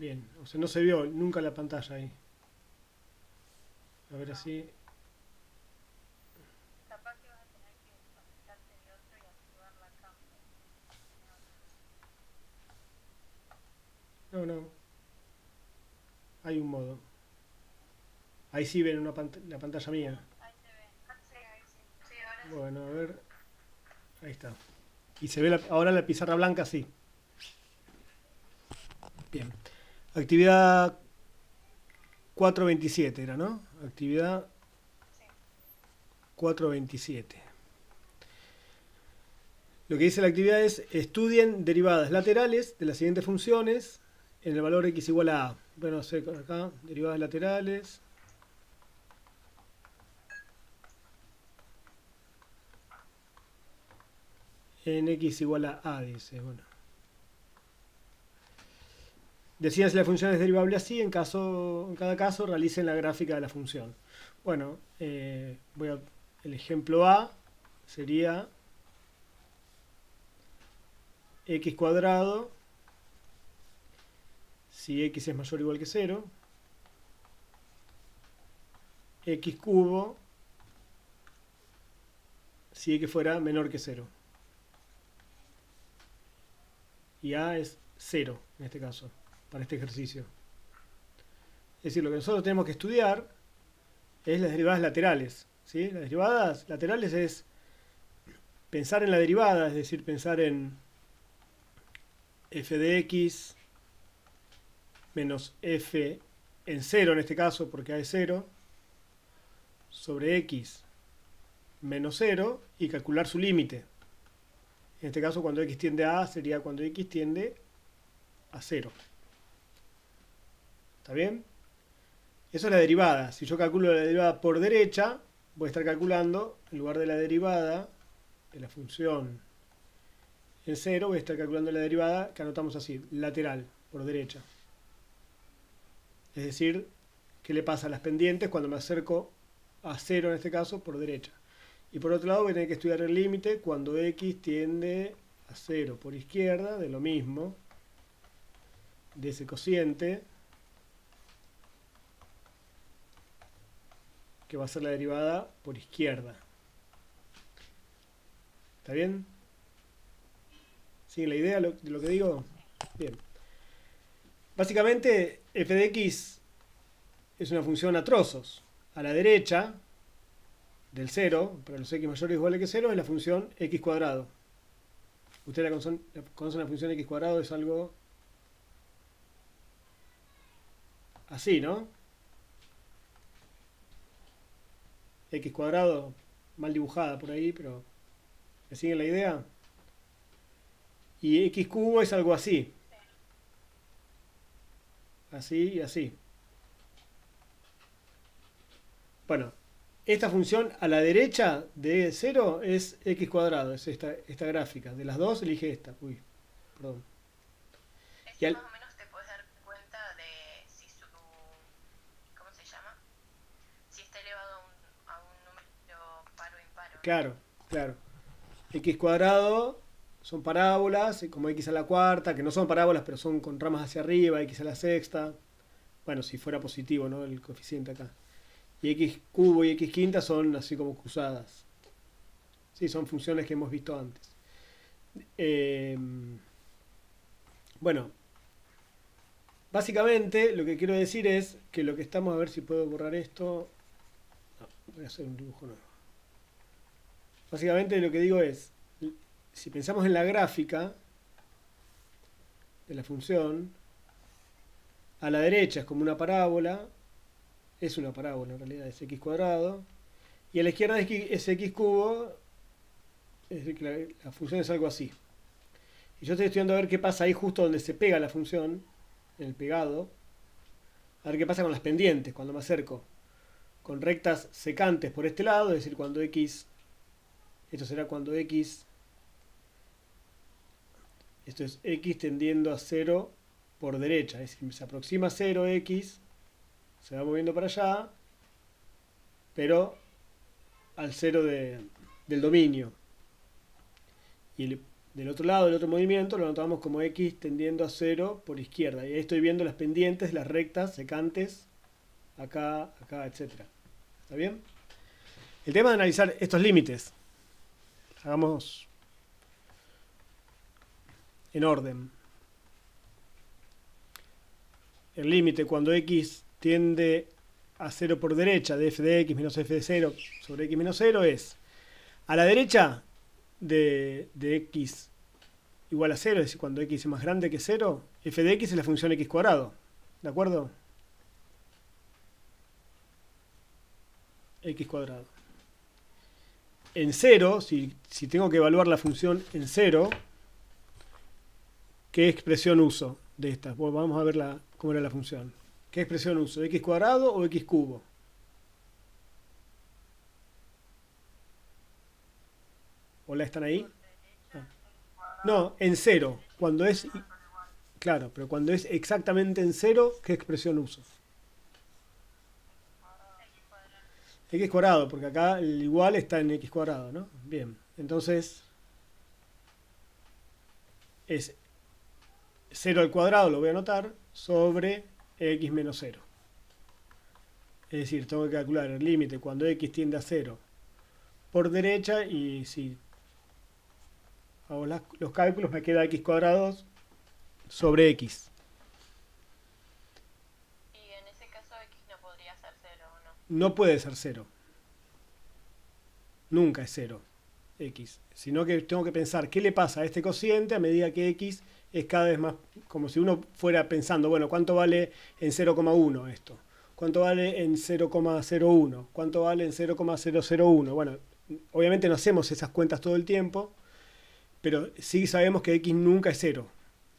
Bien, o sea, no se vio nunca la pantalla ahí. A ver No, así. capaz que vas a tener que desconectarte de otro y activar la cámara. No, no. No, no, hay un modo. Ahí sí ven la pantalla mía. Ahí se ve. Sí, ahí sí. Sí, ahora sí. Bueno, a ver, ahí está. Y se ve ahora la pizarra blanca, sí. Bien. Actividad 427 era, ¿no? Actividad Sí. 427. Lo que dice la actividad es estudien derivadas laterales de las siguientes funciones en el valor x igual a a. Bueno, sé acá, derivadas laterales en x igual a, dice. Bueno, decían si la función es derivable así, en cada caso realicen la gráfica de la función. Bueno, el ejemplo A sería x cuadrado si x es mayor o igual que cero, x cubo si x fuera menor que cero. Y a es cero en este caso, para este ejercicio. Es decir, lo que nosotros tenemos que estudiar es las derivadas laterales. ¿Sí? Las derivadas laterales es pensar en la derivada, es decir, pensar en f de x menos f en cero en este caso, porque a es cero, sobre x menos cero y calcular su límite. En este caso, cuando x tiende a sería cuando x tiende a cero. ¿Está bien? Eso es la derivada. Si yo calculo la derivada por derecha, voy a estar calculando, en lugar de la derivada de la función en cero, voy a estar calculando la derivada que anotamos así, lateral, por derecha. Es decir, ¿qué le pasa a las pendientes cuando me acerco a cero en este caso por derecha? Y por otro lado voy a tener que estudiar el límite cuando x tiende a cero por izquierda, de lo mismo, de ese cociente, que va a ser la derivada por izquierda. ¿Está bien? ¿Sigue la idea de lo que digo? Sí. Bien. Básicamente, f de x es una función a trozos. A la derecha del cero, para los x mayores o iguales que cero, es la función x cuadrado. Ustedes conocen la función x cuadrado, es algo así, ¿no? X cuadrado, mal dibujada por ahí, pero ¿me siguen la idea? Y x cubo es algo así, Sí. así y así. Bueno, esta función a la derecha de cero es x cuadrado, es esta gráfica. De las dos elige esta. Uy, perdón. Y Ese al, más o menos te puedes dar cuenta de si su, ¿cómo se llama? Si está elevado a un número par o impar o no. claro, claro. X cuadrado son parábolas, como x a la cuarta, que no son parábolas, pero son con ramas hacia arriba, x a la sexta. Bueno, si fuera positivo, ¿no? El coeficiente acá. Y x cubo y x quinta son así como cruzadas. Sí, son funciones que hemos visto antes. Eh, bueno, básicamente lo que quiero decir es que lo que estamos, a ver si puedo borrar esto. No, voy a hacer un dibujo nuevo. Básicamente lo que digo es, si pensamos en la gráfica de la función, a la derecha es como una parábola, es una parábola en realidad, es x cuadrado, y a la izquierda es x cubo, es decir, que la función es algo así. Y yo estoy estudiando a ver qué pasa ahí justo donde se pega la función, en el pegado, a ver qué pasa con las pendientes cuando me acerco. Con rectas secantes por este lado, es decir, cuando x, esto será cuando x, esto es x tendiendo a cero por derecha, es decir, se aproxima a 0 x, se va moviendo para allá, pero al cero del dominio. Y del otro lado, del otro movimiento, lo anotamos como x tendiendo a 0 por izquierda. Y ahí estoy viendo las pendientes, las rectas, secantes, acá, acá, etcétera. ¿Está bien? El tema de analizar estos límites. Hagamos en orden. El límite cuando x tiende a 0 por derecha de f de x menos f de 0 sobre x menos 0 es a la derecha de x igual a 0, es decir, cuando x es más grande que 0, f de x es la función x cuadrado. ¿De acuerdo? X cuadrado. En 0, si tengo que evaluar la función en 0, ¿qué expresión uso de estas? Bueno, vamos a ver cómo era la función. ¿Qué expresión uso? ¿X cuadrado o X cubo? ¿Hola, están ahí? Ah. No, en 0. Cuando es... Claro, pero cuando es exactamente en 0, ¿qué expresión uso? X cuadrado, porque acá el igual está en X cuadrado, ¿no? Bien, entonces es 0 al cuadrado, lo voy a anotar, sobre x menos 0. Es decir, tengo que calcular el límite cuando x tiende a 0 por derecha y si hago los cálculos me queda x cuadrado sobre x. Y en ese caso x no podría ser 0, ¿o no? No puede ser 0. Nunca es 0 x. Sino que tengo que pensar qué le pasa a este cociente a medida que x es cada vez más, como si uno fuera pensando, bueno, ¿cuánto vale en 0,1 esto? ¿Cuánto vale en 0,01? ¿Cuánto vale en 0,001? Bueno, obviamente no hacemos esas cuentas todo el tiempo, pero sí sabemos que x nunca es 0.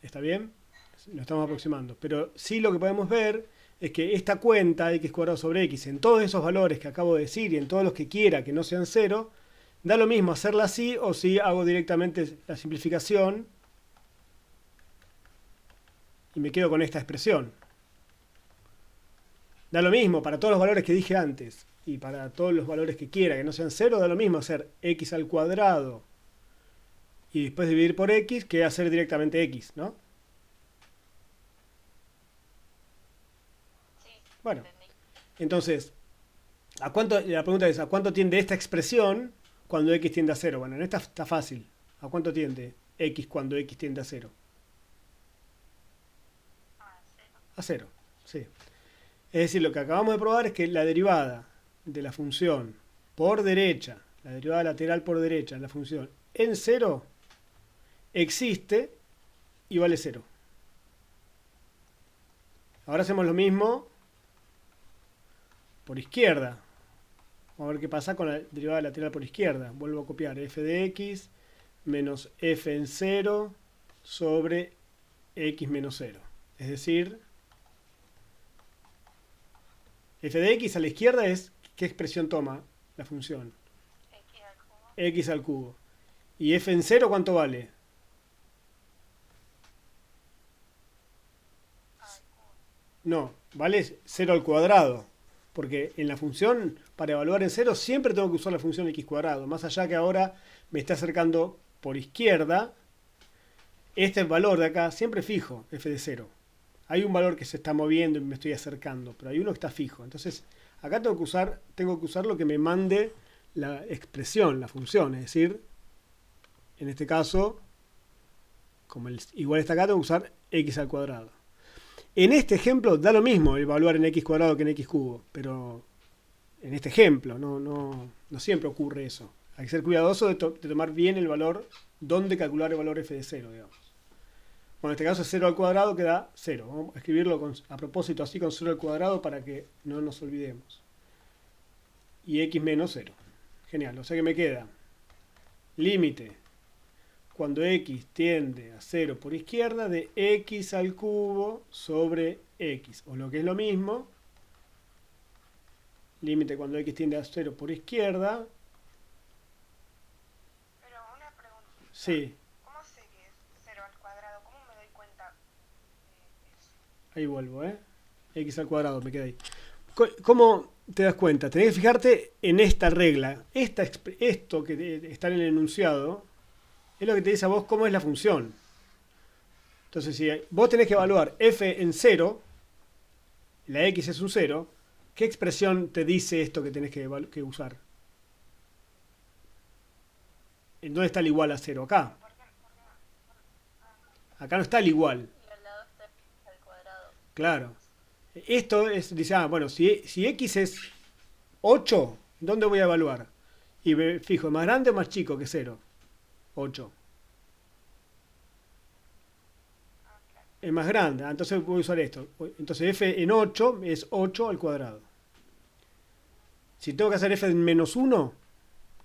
¿Está bien? Nos estamos aproximando. Pero sí lo que podemos ver es que esta cuenta x cuadrado sobre x en todos esos valores que acabo de decir y en todos los que quiera que no sean 0, da lo mismo hacerla así o si hago directamente la simplificación y me quedo con esta expresión. Da lo mismo para todos los valores que dije antes y para todos los valores que quiera que no sean 0, da lo mismo hacer x al cuadrado y después dividir por x que hacer directamente x, ¿no? Sí, Bueno, entendí. entonces, la pregunta es, ¿a cuánto tiende esta expresión cuando x tiende a 0? Bueno, en esta está fácil. ¿A cuánto tiende x cuando x tiende a 0? Ah, 0. A 0, sí. Es decir, lo que acabamos de probar es que la derivada de la función por derecha, la derivada lateral por derecha de la función en 0, existe y vale 0. Ahora hacemos lo mismo por izquierda. Vamos a ver qué pasa con la derivada lateral por izquierda. Vuelvo a copiar f de x menos f en 0 sobre x menos 0. Es decir, f de x a la izquierda es, ¿qué expresión toma la función? X al cubo. X al cubo. ¿Y f en 0 cuánto vale? Al cubo. No, vale 0 al cuadrado. Porque en la función, para evaluar en 0, siempre tengo que usar la función x cuadrado. Más allá que ahora me está acercando por izquierda, este valor de acá siempre fijo, f de 0. Hay un valor que se está moviendo y me estoy acercando, pero hay uno que está fijo. Entonces, acá tengo que usar lo que me mande la expresión, la función. Es decir, en este caso, como el igual está acá, tengo que usar x al cuadrado. En este ejemplo da lo mismo evaluar en x cuadrado que en x cubo, pero en este ejemplo no siempre ocurre eso. Hay que ser cuidadoso de tomar bien el valor, dónde calcular el valor f de 0, digamos. Bueno, en este caso 0 al cuadrado que da 0. Vamos a escribirlo a propósito así con 0 al cuadrado para que no nos olvidemos. Y x menos 0. Genial, o sea que me queda límite cuando x tiende a 0 por izquierda de x al cubo sobre x. O lo que es lo mismo, límite cuando x tiende a 0 por izquierda. Pero una preguntita. Sí, ¿Cómo sé que es 0 al cuadrado? ¿Cómo me doy cuenta de eso? ahí vuelvo, ¿eh? X al cuadrado, me queda ahí. ¿Cómo te das cuenta? Tenés que fijarte en esta regla. Esto que está en el enunciado, es lo que te dice a vos cómo es la función. Entonces, si vos tenés que evaluar f en 0, la x es un 0, ¿qué expresión te dice esto que tenés que usar? ¿En dónde está el igual a 0? Acá. Acá no está el igual. Y al lado está x al cuadrado. Claro. Esto es, dice, bueno, si x es 8, ¿dónde voy a evaluar? Y me fijo, ¿es más grande o más chico que 0? 8. Es más grande, entonces voy a usar esto. Entonces f en 8 es 8 al cuadrado. Si tengo que hacer f en menos 1,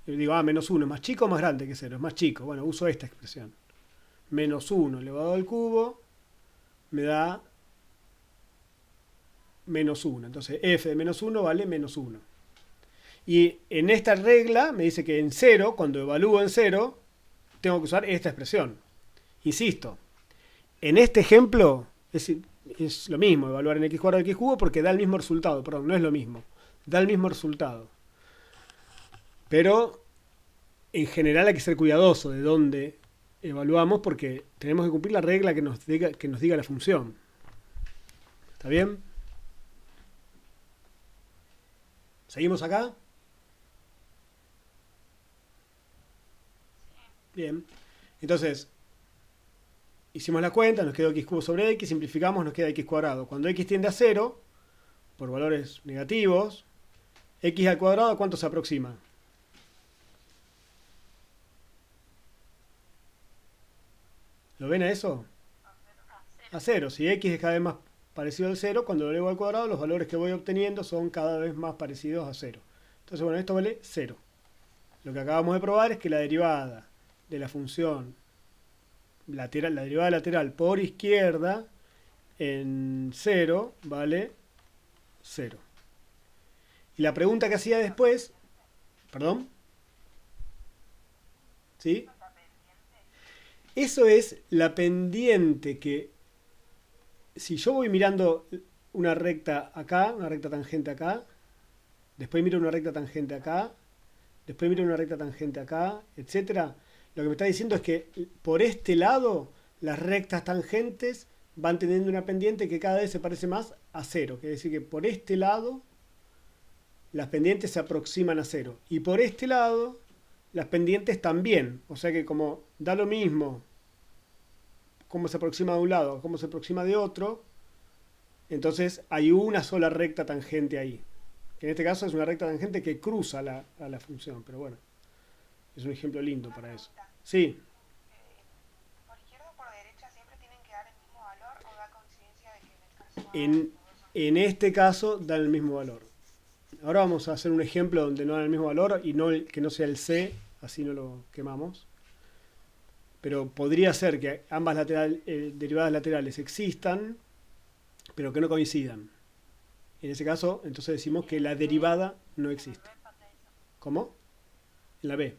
digo, menos 1 es más chico o más grande que 0, es más chico. Bueno, uso esta expresión. Menos 1 elevado al cubo me da menos 1. Entonces f de menos 1 vale menos 1. Y en esta regla me dice que en 0, cuando evalúo en 0, tengo que usar esta expresión. Insisto, en este ejemplo es lo mismo, evaluar en x cuadrado x cubo, porque da el mismo resultado. Perdón, no es lo mismo. Da el mismo resultado. Pero en general hay que ser cuidadoso de dónde evaluamos, porque tenemos que cumplir la regla que nos diga la función. ¿Está bien? ¿Seguimos acá? Bien. Entonces, hicimos la cuenta, nos quedó x cubo sobre x, simplificamos, nos queda x cuadrado. Cuando x tiende a 0, por valores negativos, x al cuadrado, ¿a cuánto se aproxima? ¿Lo ven a eso? A 0. Si x es cada vez más parecido al 0, cuando lo elevo al cuadrado, los valores que voy obteniendo son cada vez más parecidos a 0. Entonces, bueno, esto vale 0. Lo que acabamos de probar es que la derivada de la función lateral, la derivada lateral por izquierda en 0 vale 0. Y la pregunta que hacía después, perdón, ¿sí? Eso es la pendiente que, si yo voy mirando una recta acá, una recta tangente acá, después miro una recta tangente acá, después miro una recta tangente acá, etcétera, lo que me está diciendo es que por este lado las rectas tangentes van teniendo una pendiente que cada vez se parece más a 0. Quiere decir que por este lado las pendientes se aproximan a 0. Y por este lado las pendientes también. O sea que como da lo mismo cómo se aproxima de un lado, cómo se aproxima de otro, entonces hay una sola recta tangente ahí. Que en este caso es una recta tangente que cruza a la función. Pero bueno, es un ejemplo lindo para eso. Sí. ¿Por izquierda o por derecha siempre tienen que dar el mismo valor o da coincidencia de que en el caso En este caso dan el mismo valor. Ahora vamos a hacer un ejemplo donde no dan el mismo valor y que no sea el C, así no lo quemamos. Pero podría ser que ambas derivadas laterales existan, pero que no coincidan. En ese caso, entonces decimos que la derivada no existe. ¿Cómo? En la B.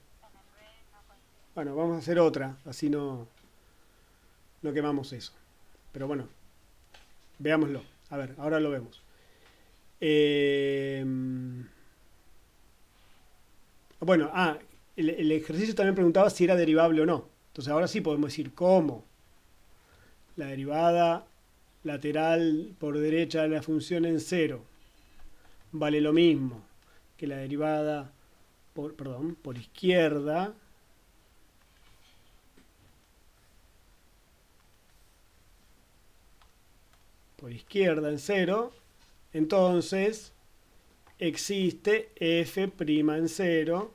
Bueno, vamos a hacer otra, así no quemamos eso. Pero bueno, veámoslo. A ver, ahora lo vemos. Bueno, el ejercicio también preguntaba si era derivable o no. Entonces ahora sí podemos decir cómo la derivada lateral por derecha de la función en 0 vale lo mismo que la derivada por izquierda en 0, entonces existe f' en 0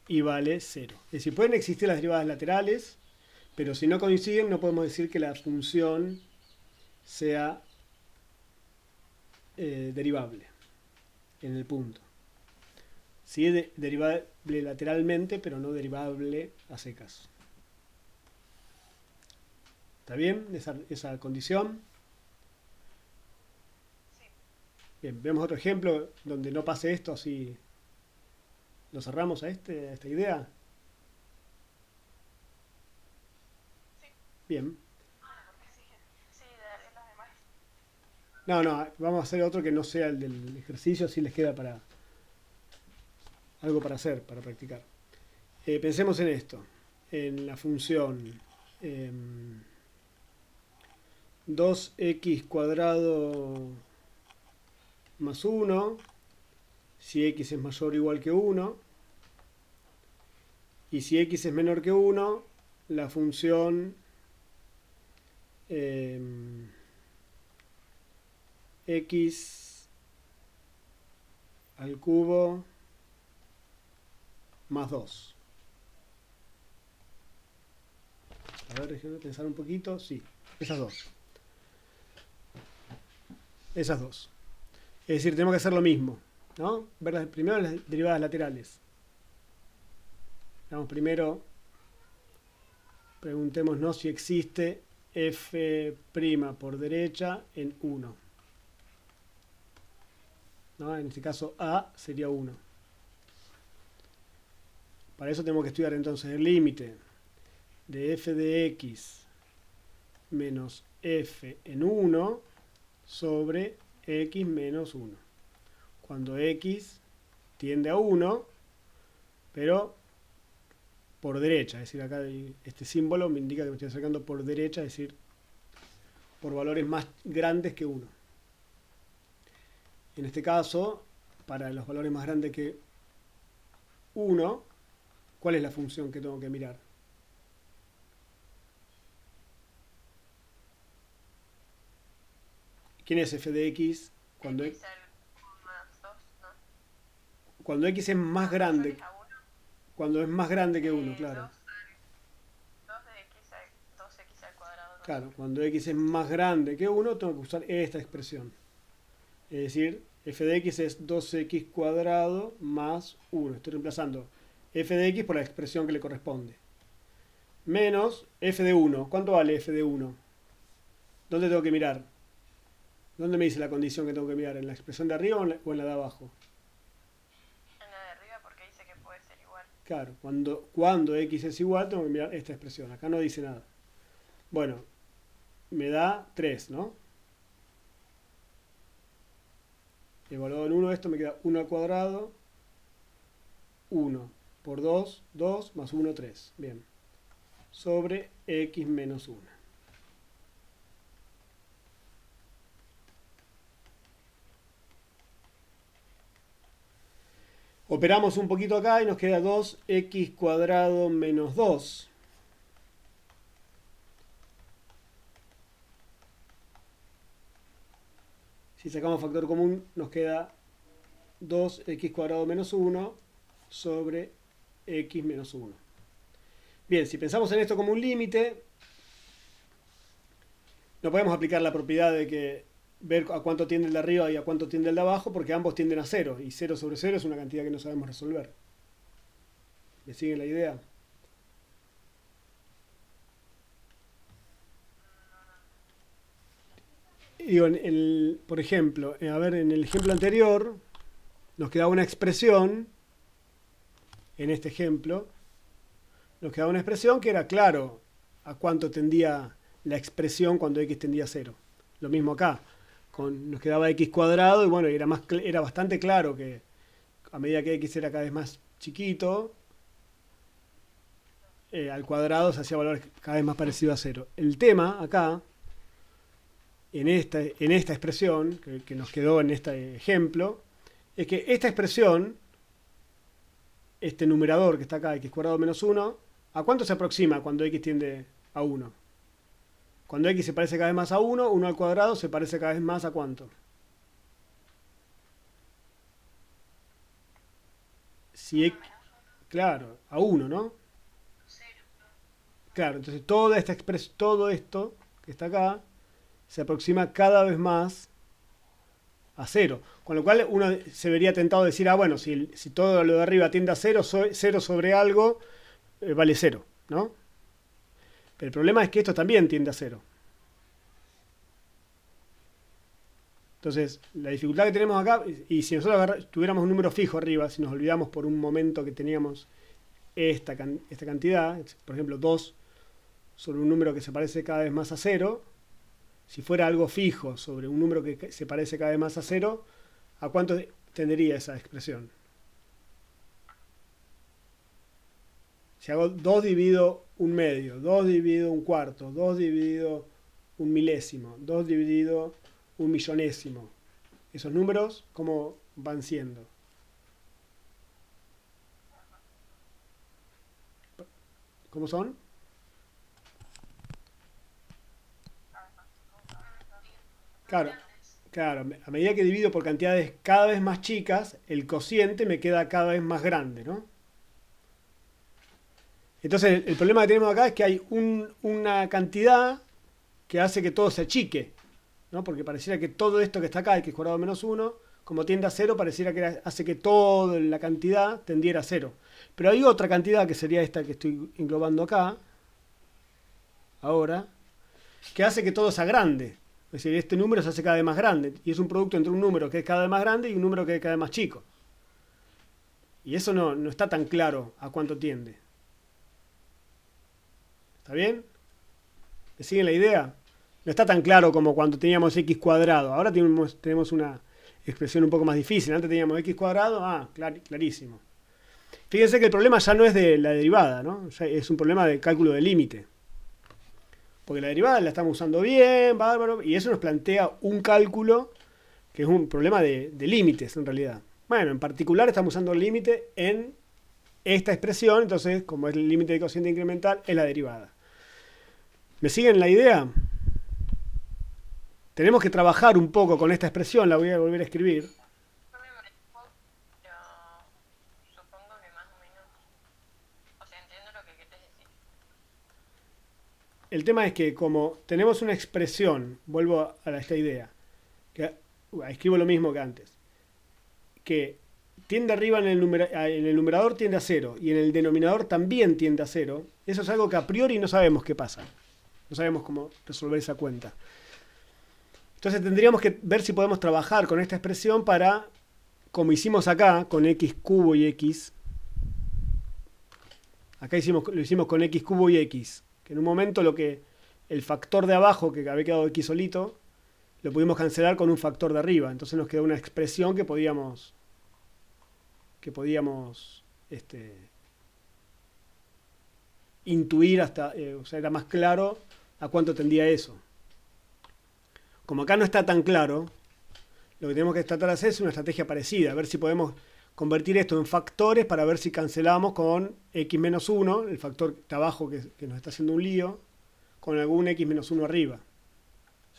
y vale 0. Es decir, pueden existir las derivadas laterales, pero si no coinciden no podemos decir que la función sea derivable en el punto. Sí es derivable lateralmente, pero no derivable a secas. ¿Está bien esa condición? Sí. Bien, vemos otro ejemplo donde no pase esto, así lo cerramos a esta idea. Sí. Bien. Porque sí, de los demás. No, vamos a hacer otro que no sea el del ejercicio, así les queda para algo para hacer, para practicar. Pensemos en esto. en la función 2x cuadrado más 1, si x es mayor o igual que 1, y si x es menor que 1, la función x al cubo más 2. A ver, déjenme pensar un poquito. Sí, esas dos. Esas dos. Es decir, tenemos que hacer lo mismo, ¿no? Ver primero las derivadas laterales. Vamos primero, preguntémonos si existe f' por derecha en 1. ¿No? En este caso a sería 1. Para eso tenemos que estudiar entonces el límite de f de x menos f en 1 sobre x menos 1. Cuando x tiende a 1, pero por derecha, es decir, acá este símbolo me indica que me estoy acercando por derecha, es decir, por valores más grandes que 1. En este caso, para los valores más grandes que 1, ¿cuál es la función que tengo que mirar? ¿Quién es f de x cuando X al más 2, ¿no? cuando x es más grande? A 1, Cuando es más grande que 1, claro. 2 de x al 2x al cuadrado. 2. Claro, cuando x es más grande que 1, tengo que usar esta expresión. Es decir, f de x es 2x cuadrado más 1. Estoy reemplazando f de x por la expresión que le corresponde. Menos f de 1. ¿Cuánto vale f de 1? ¿Dónde tengo que mirar? ¿Dónde me dice la condición que tengo que mirar? ¿En la expresión de arriba o en la de abajo? En la de arriba porque dice que puede ser igual. Claro, cuando x es igual, tengo que mirar esta expresión. Acá no dice nada. Bueno, me da 3, ¿no? Evaluado en 1, esto me queda 1 al cuadrado, 1 por 2, 2, más 1, 3. Bien. Sobre x menos 1. Operamos un poquito acá y nos queda 2x cuadrado menos 2. Si sacamos factor común, nos queda 2x cuadrado menos 1 sobre x menos 1. Bien, si pensamos en esto como un límite, no podemos aplicar la propiedad de que ver a cuánto tiende el de arriba y a cuánto tiende el de abajo, porque ambos tienden a 0, y 0 sobre 0 es una cantidad que no sabemos resolver. ¿Me siguen la idea? Digo, por ejemplo, a ver, en el ejemplo anterior nos quedaba una expresión, en este ejemplo, nos quedaba una expresión que era claro a cuánto tendía la expresión cuando x tendía a 0. Lo mismo acá, nos quedaba x cuadrado y bueno, era bastante claro que a medida que x era cada vez más chiquito, al cuadrado se hacía valor cada vez más parecido a 0. El tema acá, en esta expresión que nos quedó en este ejemplo, es que esta expresión, este numerador que está acá, x cuadrado menos 1, ¿a cuánto se aproxima cuando x tiende a 1? Cuando x se parece cada vez más a 1, 1 al cuadrado se parece cada vez más a ¿cuánto? Si x, claro, a 1, ¿no? 0. Claro, entonces todo esto que está acá se aproxima cada vez más a 0. Con lo cual uno se vería tentado a decir, ah, bueno, si todo lo de arriba tiende a 0, 0 sobre algo vale 0, ¿no? Pero el problema es que esto también tiende a 0. Entonces, la dificultad que tenemos acá, y si nosotros tuviéramos un número fijo arriba, si nos olvidamos por un momento que teníamos esta cantidad, por ejemplo 2 sobre un número que se parece cada vez más a 0, si fuera algo fijo sobre un número que se parece cada vez más a 0, ¿a cuánto tendería esa expresión? Si hago 2 dividido un medio, 2 dividido un cuarto, 2 dividido un milésimo, 2 dividido un millonésimo, esos números, ¿cómo van siendo? ¿Cómo son? Claro, claro, a medida que divido por cantidades cada vez más chicas, el cociente me queda cada vez más grande, ¿no? Entonces, el problema que tenemos acá es que hay una cantidad que hace que todo se achique, ¿no? Porque pareciera que todo esto que está acá, x cuadrado menos 1, como tiende a 0, pareciera que hace que toda la cantidad tendiera a 0. Pero hay otra cantidad, que sería esta que estoy englobando acá, ahora, que hace que todo sea grande. Es decir, este número se hace cada vez más grande. Y es un producto entre un número que es cada vez más grande y un número que es cada vez más chico. Y eso no está tan claro a cuánto tiende. ¿Está bien? ¿Me siguen la idea? No está tan claro como cuando teníamos x cuadrado. Ahora tenemos una expresión un poco más difícil. Antes teníamos x cuadrado. Clarísimo. Fíjense que el problema ya no es de la derivada, ¿no? Ya es un problema de cálculo de límite. Porque la derivada la estamos usando bien, bárbaro, y eso nos plantea un cálculo que es un problema de límites en realidad. Bueno, en particular estamos usando el límite en esta expresión, entonces como es el límite de cociente incremental, es la derivada. ¿Me siguen la idea? Tenemos que trabajar un poco con esta expresión, la voy a volver a escribir. No me manejo, pero supongo que más o menos, o sea, entiendo lo que querés decir. El tema es que como tenemos una expresión, vuelvo a esta idea, que escribo lo mismo que antes, que tiende arriba en el numerador tiende a 0 y en el denominador también tiende a 0, eso es algo que a priori no sabemos qué pasa. No sabemos cómo resolver esa cuenta. Entonces tendríamos que ver si podemos trabajar con esta expresión para, como hicimos acá, con x cubo y x. Acá lo hicimos con x cubo y x. Que en un momento el factor de abajo, que había quedado x solito, lo pudimos cancelar con un factor de arriba. Entonces nos quedó una expresión que podíamos intuir hasta, o sea, era más claro a cuánto tendía eso. Como acá no está tan claro, lo que tenemos que tratar de hacer es una estrategia parecida, a ver si podemos convertir esto en factores para ver si cancelamos con x menos 1, el factor de abajo que nos está haciendo un lío, con algún x menos 1 arriba.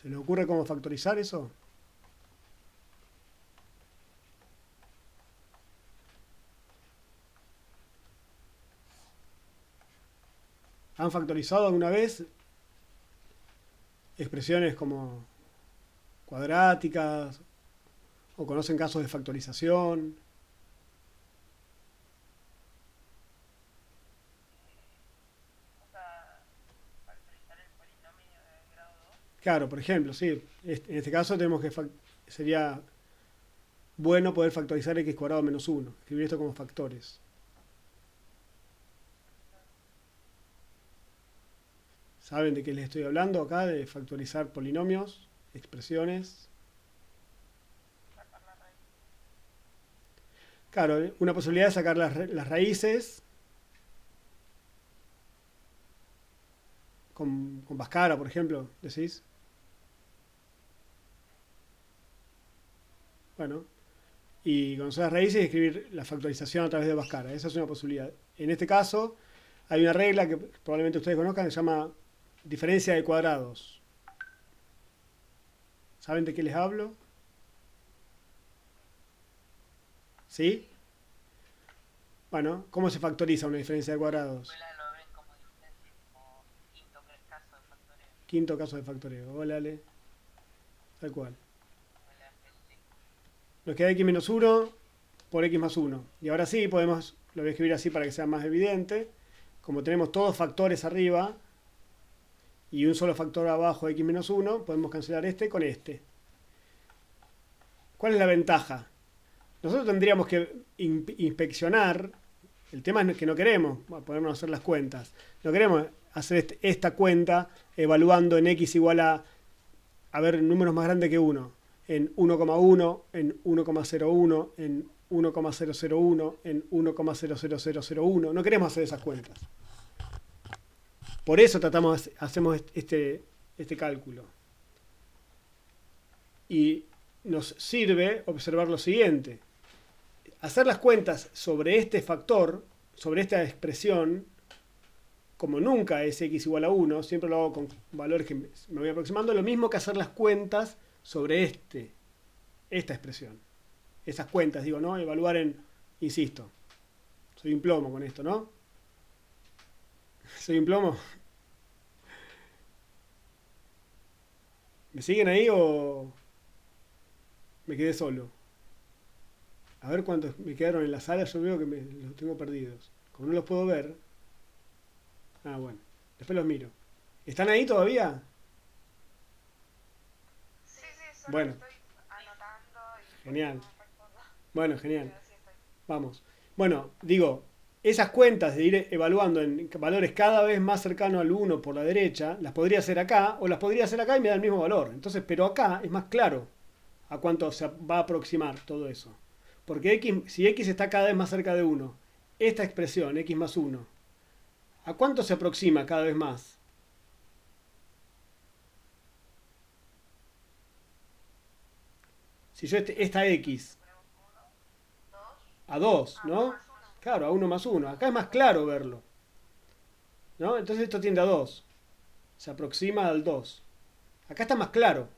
¿Se les ocurre cómo factorizar eso? ¿Han factorizado alguna vez expresiones como cuadráticas o conocen casos de factorización? Factorizar el polinomio de grado 2. Claro, por ejemplo, sí. En este caso sería bueno poder factorizar x cuadrado menos 1. Escribir esto como factores. ¿Saben de qué les estoy hablando acá? De factorizar polinomios, expresiones. Claro, una posibilidad es sacar las raíces con Bhaskara, por ejemplo, decís. Bueno, y conocer las raíces y escribir la factorización a través de Bhaskara. Esa es una posibilidad. En este caso, hay una regla que probablemente ustedes conozcan, que se llama diferencia de cuadrados. ¿Saben de qué les hablo? ¿Sí? Bueno, ¿cómo se factoriza una diferencia de cuadrados? Lo ven como diferencia, como quinto caso de factoreo. Quinto caso de factoreo. Hola, Ale. Tal cual. Nos queda x menos 1 por x más 1. Y ahora sí, lo voy a escribir así para que sea más evidente. Como tenemos todos factores arriba y un solo factor abajo, x menos 1, podemos cancelar este con este. ¿Cuál es la ventaja? Nosotros tendríamos que inspeccionar. El tema es que no queremos ponernos a hacer las cuentas. No queremos hacer esta cuenta evaluando en x igual a ver números más grandes que 1. En 1,1, en 1,01, en 1,001 en 1,00001. No queremos hacer esas cuentas. Por eso hacemos este cálculo. Y nos sirve observar lo siguiente. Hacer las cuentas sobre este factor, sobre esta expresión, como nunca es x igual a 1, siempre lo hago con valores que me voy aproximando, lo mismo que hacer las cuentas sobre esta expresión. Esas cuentas, digo, ¿no? Evaluar insisto, soy un plomo con esto, ¿no? ¿Soy un plomo? ¿Me siguen ahí o me quedé solo? A ver cuántos me quedaron en la sala, yo veo que los tengo perdidos. Como no los puedo ver. Ah, bueno, después los miro. ¿Están ahí todavía? Sí, solo Bueno, estoy anotando y genial. no respondo. Bueno, genial. Pero sí estoy. Vamos. Bueno, digo, esas cuentas de ir evaluando en valores cada vez más cercanos al 1 por la derecha, las podría hacer acá, o las podría hacer acá y me da el mismo valor. Entonces, pero acá es más claro a cuánto se va a aproximar todo eso. Porque si x está cada vez más cerca de 1, esta expresión, x más 1, ¿a cuánto se aproxima cada vez más? Si yo esta x a 2, ¿no? Claro, a 1 más 1. Acá es más claro verlo, ¿no? Entonces esto tiende a 2. Se aproxima al 2. Acá está más claro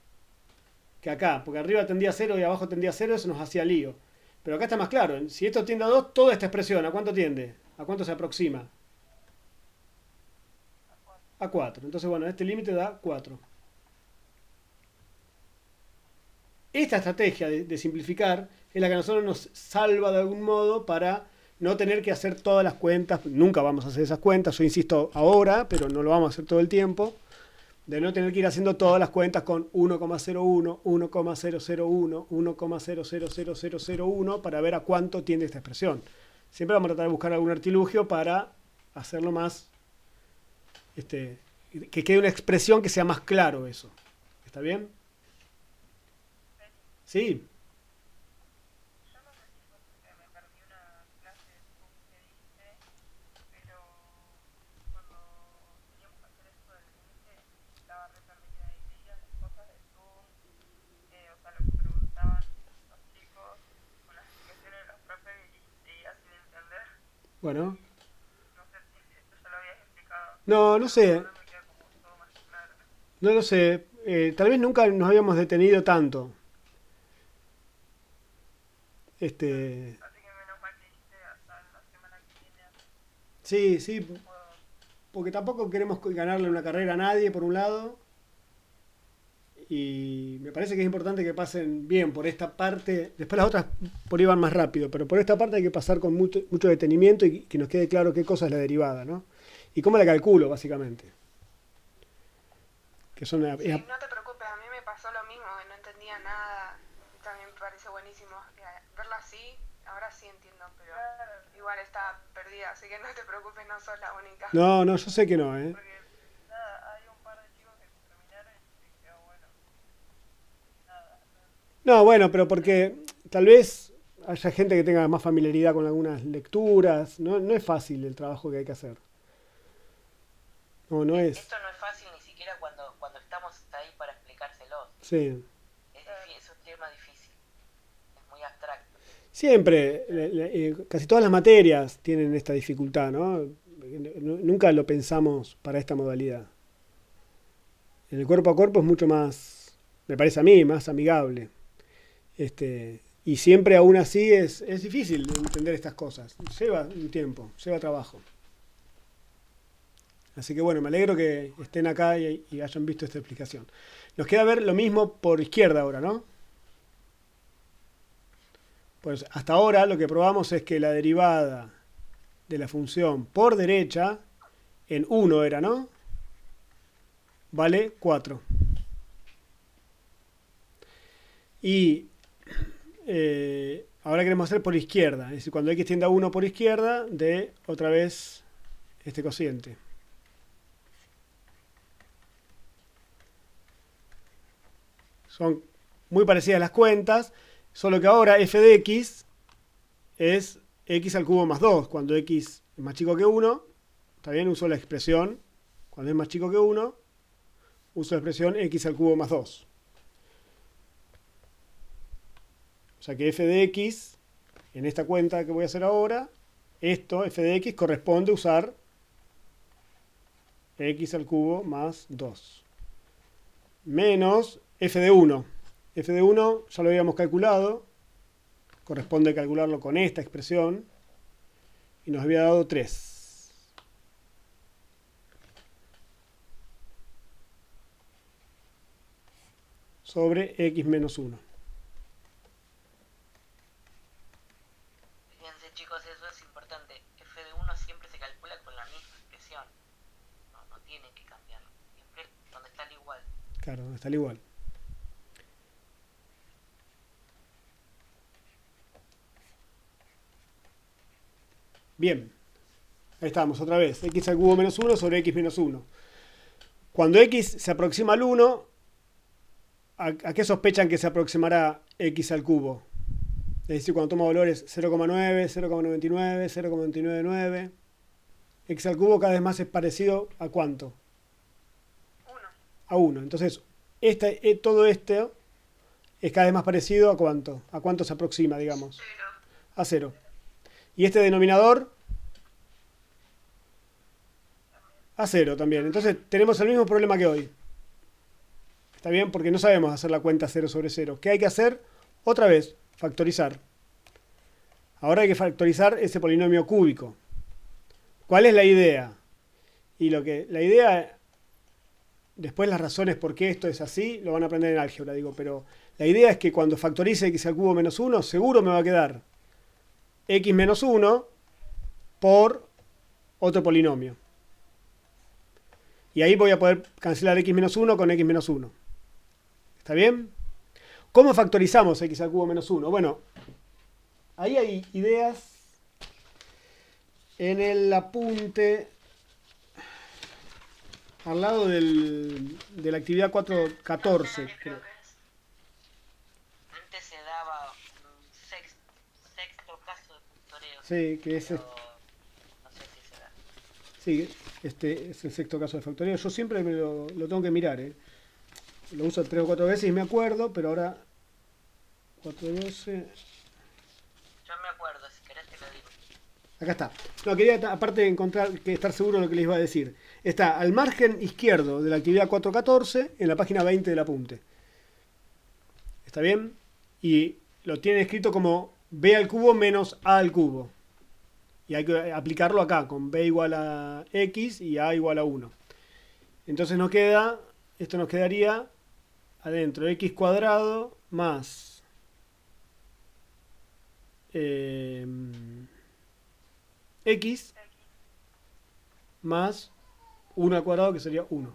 que acá, porque arriba tendía a 0 y abajo tendía a 0, eso nos hacía lío. Pero acá está más claro. Si esto tiende a 2, toda esta expresión, ¿a cuánto tiende? ¿A cuánto se aproxima? A 4. Entonces, bueno, este límite da 4. Esta estrategia de simplificar es la que a nosotros nos salva de algún modo para no tener que hacer todas las cuentas. Nunca vamos a hacer esas cuentas, yo insisto ahora, pero no lo vamos a hacer todo el tiempo. De no tener que ir haciendo todas las cuentas con 1,01, 1,001, 1,000001 para ver a cuánto tiende esta expresión. Siempre vamos a tratar de buscar algún artilugio para hacerlo más, que quede una expresión que sea más claro eso. ¿Está bien? Sí. Yo no sé si fue porque me perdí una clase que diste, pero cuando teníamos que hacer esto del límite, estaba re perdida y veía las cosas de Zoom, o sea, lo que preguntaban los chicos con las explicaciones de los profes y seguía sin entender. Bueno. No sé si esto ya lo habías explicado. No sé. Ahora me queda como todo más claro. No lo sé. Tal vez nunca nos habíamos detenido tanto. Así que menos mal que dijiste hasta la semana que viene. Sí, Puedo. porque tampoco queremos ganarle una carrera a nadie, por un lado. Y me parece que es importante que pasen bien por esta parte. Después las otras por ahí van más rápido, pero por esta parte hay que pasar con mucho detenimiento y que nos quede claro qué cosa es la derivada, ¿no? Y cómo la calculo, básicamente. Que son Sí, no te preocupes, a mí me pasó lo mismo, que no entendía nada. También me parece buenísimo verla así. Ahora sí entiendo, pero igual está perdida, así que no te preocupes, no sos la única. No, yo sé que no, ¿eh? Porque nada, hay un par de chicos que terminaron y dije, bueno, nada. No, bueno, pero porque tal vez haya gente que tenga más familiaridad con algunas lecturas. No es fácil el trabajo que hay que hacer. No es. Esto no es fácil ni siquiera cuando estamos ahí para explicárselos. Sí. Es un tema difícil. Es muy abstracto. Siempre, casi todas las materias tienen esta dificultad, ¿no? Nunca lo pensamos para esta modalidad. En el cuerpo a cuerpo es mucho más, me parece a mí, más amigable. Y siempre aún así es difícil entender estas cosas. Lleva un tiempo, lleva trabajo. Así que bueno, me alegro que estén acá y hayan visto esta explicación. Nos queda ver lo mismo por izquierda ahora, ¿no? Pues hasta ahora lo que probamos es que la derivada de la función por derecha, en 1 era, ¿no? Vale 4. Y ahora queremos hacer por izquierda, es decir, cuando x tiende a 1 por izquierda, de otra vez este cociente. Son muy parecidas las cuentas, solo que ahora f de x es x al cubo más 2. Cuando x es más chico que 1, también uso la expresión, cuando es más chico que 1, uso la expresión x al cubo más 2. O sea que f de x, en esta cuenta que voy a hacer ahora, esto, f de x, corresponde a usar x al cubo más 2. Menos f de 1. F de 1 ya lo habíamos calculado. Corresponde calcularlo con esta expresión. Y nos había dado 3. Sobre x menos 1. Fíjense chicos, eso es importante. F de 1 siempre se calcula con la misma expresión. No tienen que cambiarlo. Siempre donde está el igual. Claro, donde está el igual. Bien. Ahí estamos, otra vez. X al cubo menos 1 sobre x menos 1. Cuando x se aproxima al 1, ¿a qué sospechan que se aproximará x al cubo? Es decir, cuando toma valores 0,9, 0,99, 0,299. X al cubo cada vez más es parecido ¿a cuánto? 1. A 1. Entonces, todo esto es cada vez más parecido ¿a cuánto? ¿A cuánto se aproxima, digamos? 0. A 0. Y este denominador a 0 también. Entonces tenemos el mismo problema que hoy. ¿Está bien? Porque no sabemos hacer la cuenta 0 sobre 0. ¿Qué hay que hacer? Otra vez, factorizar. Ahora hay que factorizar ese polinomio cúbico. ¿Cuál es la idea? Y la idea, después las razones por qué esto es así, lo van a aprender en álgebra, digo, pero la idea es que cuando factorice x al cubo menos 1, seguro me va a quedar x menos 1 por otro polinomio. Y ahí voy a poder cancelar x menos 1 con x menos 1. ¿Está bien? ¿Cómo factorizamos x al cubo menos 1? Bueno, ahí hay ideas en el apunte al lado de la actividad 4.14. Creo que es. Antes se daba un sexto caso de factoreo. Sí, que es pero no sé si se da. sí, este es el sexto caso de factoreo. Yo siempre lo tengo que mirar, ¿eh? Lo uso 3 o 4 veces y me acuerdo, pero ahora 4.12. Yo me acuerdo, si querés te lo digo. Acá está. No, quería aparte de encontrar, que estar seguro de lo que les iba a decir. Está al margen izquierdo de la actividad 4.14 en la página 20 del apunte. ¿Está bien? Y lo tienen escrito como b al cubo menos a al cubo. Y hay que aplicarlo acá, con b igual a x y a igual a 1. Entonces esto nos quedaría adentro x cuadrado más x más 1 al cuadrado, que sería 1.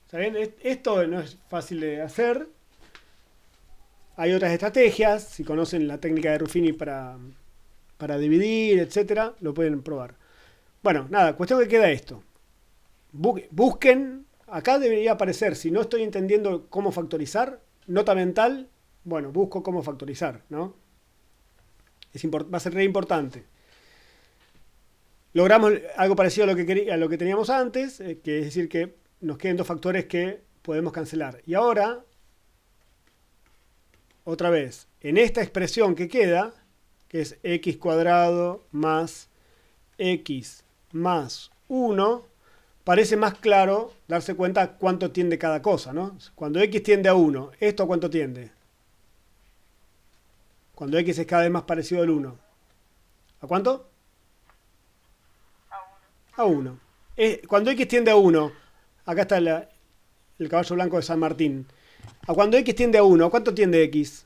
¿Está bien? Esto no es fácil de hacer. Hay otras estrategias. Si conocen la técnica de Ruffini para dividir, etcétera, lo pueden probar. Bueno, nada, cuestión que queda esto. Busquen, acá debería aparecer, si no estoy entendiendo cómo factorizar, nota mental, bueno, busco cómo factorizar, ¿no? Va a ser re importante. Logramos algo parecido a lo que teníamos antes, que es decir que nos queden dos factores que podemos cancelar. Y ahora, otra vez, en esta expresión que queda, que es x cuadrado más x más 1, parece más claro darse cuenta cuánto tiende cada cosa, ¿no? Cuando x tiende a 1, ¿esto a cuánto tiende? Cuando x es cada vez más parecido al 1. ¿A cuánto? A 1. Cuando x tiende a 1, acá está el caballo blanco de San Martín. A cuando x tiende a 1, ¿a cuánto tiende x?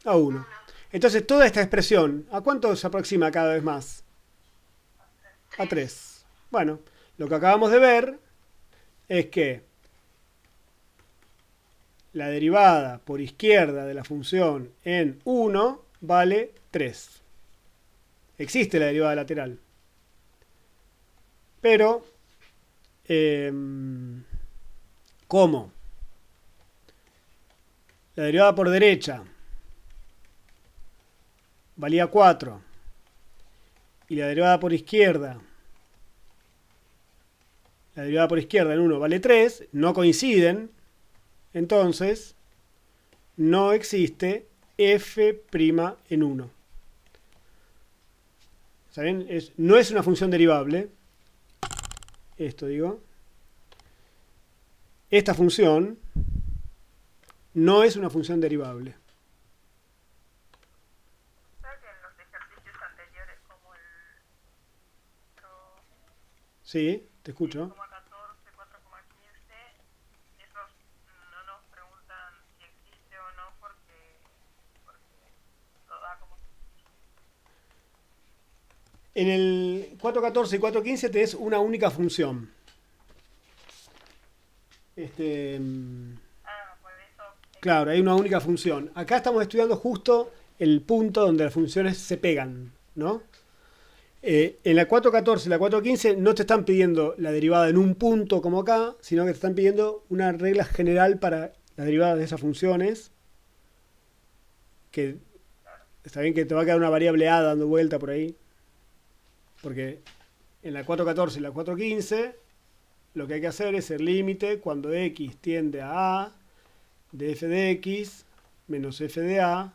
A 1. Entonces toda esta expresión, ¿a cuánto se aproxima cada vez más? A 3. Bueno, lo que acabamos de ver es que la derivada por izquierda de la función en 1 vale 3. Existe la derivada lateral. Pero, ¿cómo? La derivada por derecha valía 4. Y la derivada por izquierda, en 1 vale 3. No coinciden. Entonces, no existe f' en 1. ¿Saben? No es una función derivable. Esto digo. Esta función no es una función derivable. ¿Sabes que en los ejercicios anteriores, como el Sí, te escucho. 4,14, 4,15, esos no nos preguntan si existe o no porque lo da como... En el 4.14 y 4.15 te es una única función. Por eso... Claro, hay una única función. Acá estamos estudiando justo el punto donde las funciones se pegan, ¿no? En la 4.14 y la 4.15 no te están pidiendo la derivada en un punto como acá, sino que te están pidiendo una regla general para las derivadas de esas funciones. Que está bien que te va a quedar una variable a dando vuelta por ahí. Porque en la 4.14 y la 4.15 lo que hay que hacer es el límite cuando x tiende a de f de x menos f de a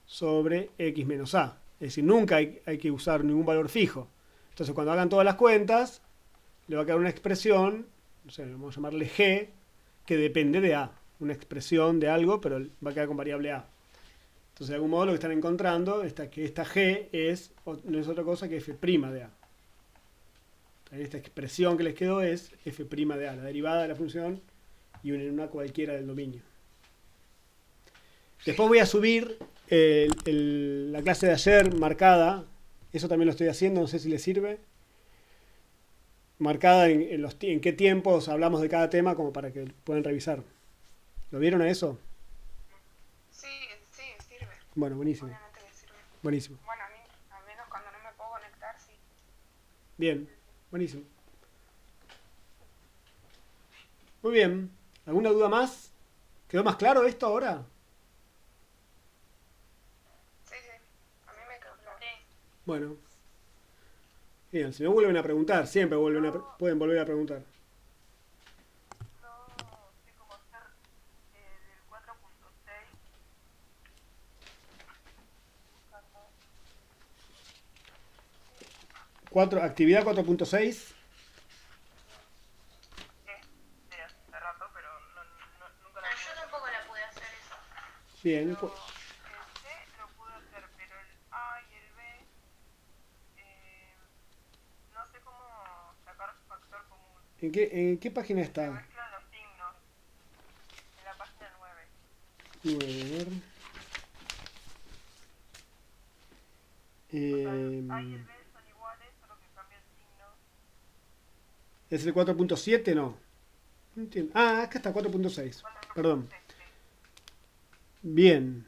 sobre x menos a. Es decir, nunca hay que usar ningún valor fijo. Entonces, cuando hagan todas las cuentas, le va a quedar una expresión, no sé, vamos a llamarle g, que depende de a. Una expresión de algo, pero va a quedar con variable a. Entonces, de algún modo, lo que están encontrando es que esta g no es otra cosa que f' de a. Esta expresión que les quedó es f' de a, la derivada de la función y una cualquiera del dominio. Después voy a subir la clase de ayer marcada. Eso también lo estoy haciendo, no sé si les sirve. Marcada en qué tiempos hablamos de cada tema, como para que puedan revisar. ¿Lo vieron a eso? Sí, sirve. Bueno, buenísimo. Obviamente que sirve. Buenísimo. Bueno, a mí, al menos cuando no me puedo conectar, sí. Bien, buenísimo. Muy bien. ¿Alguna duda más? ¿Quedó más claro esto ahora? Sí, a mí me quedó claro. Bueno. Bien, si me vuelven a preguntar, siempre pueden volver a preguntar. No sé cómo hacer del 4.6. Actividad 4.6. De hace rato, pero nunca la Ah, pude yo hacer. tampoco la pude hacer eso. Bien. El C lo pude hacer, pero el A y el B no sé cómo sacar factor común. ¿En qué página Se está? mezclan los signos en la página 9. 9, a ver. O sea, el A y el B son iguales, solo que cambia el signo. ¿Es el 4.7? No. No entiendo. Ah, acá está 4.6. Perdón. Bien.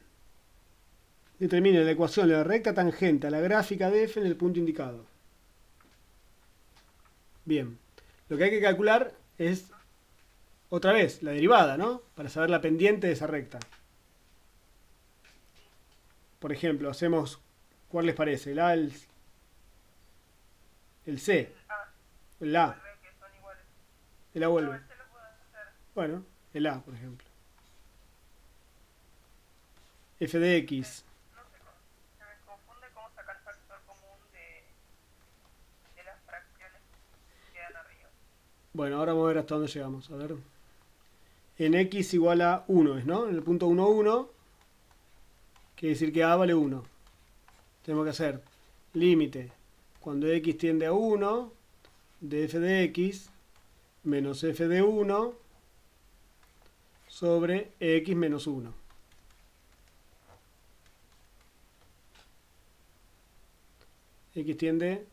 Determine la ecuación de la recta tangente a la gráfica de f en el punto indicado. Bien. Lo que hay que calcular es, otra vez, la derivada, ¿no? Para saber la pendiente de esa recta. Por ejemplo, hacemos, ¿cuál les parece? ¿El A, el C? El A. Que son iguales. El A vuelve. Este lo puedo hacer. Bueno, el A, por ejemplo. F de X. No sé cómo. Se me confunde cómo sacar factor común de las fracciones que quedan arriba. Bueno, ahora vamos a ver hasta dónde llegamos. A ver. En X igual a 1, ¿no? En el punto 1, 1. Quiere decir que A vale 1. Tenemos que hacer límite cuando X tiende a 1 de f de X menos f de 1 sobre X menos 1. X tiende